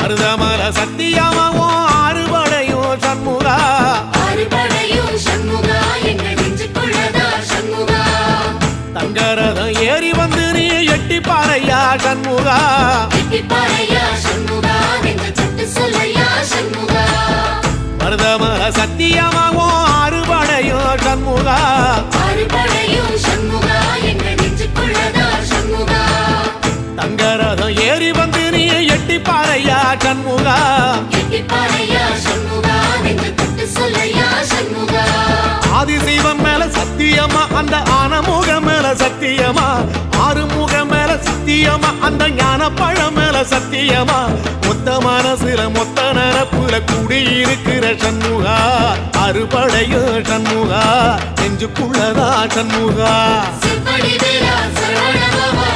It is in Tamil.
மருதமல சத்தியமாவும் ஆறுபடையும் சண்முகா ஆறுபடையும் சண்முகா எங்கள் நெஞ்சுக்குள்ளதா சண்முகா தங்கரதம் ஏறி வந்து நீ எட்டி பாறையா சண்முகா எட்டி பாறையா சண்முகா எங்க சட்டு சொல்லையா சண்முகா மருதமல சத்தியமாவும் ஆறுபடையும் சண்முகா ஆறுபடையும் சண்முகா எங்கள் நெஞ்சுக்குள்ளதா சண்முகா தங்கரதம் ஏறி வந்து நீ எட்டி பாறையா சண்முகா எட்டி பாறையா சண்முகா எங்க சட்டு சொல்லையா சண்முகா ஆதிசைவம் மேல சத்தியமா அந்த ஆனமுக மேல சத்தியமா ஆறுமுக மேல சத்தியமா அந்த ஞான பழம் மேல சத்தியமா மொத்த மனசுல மொத்த நரப்புல குடியிருக்கிற சண்முகா அறுபடையோ சண்முகா நெஞ்சுக்குள்ளதா சண்முகா சிவடி வேலா சரவண பவா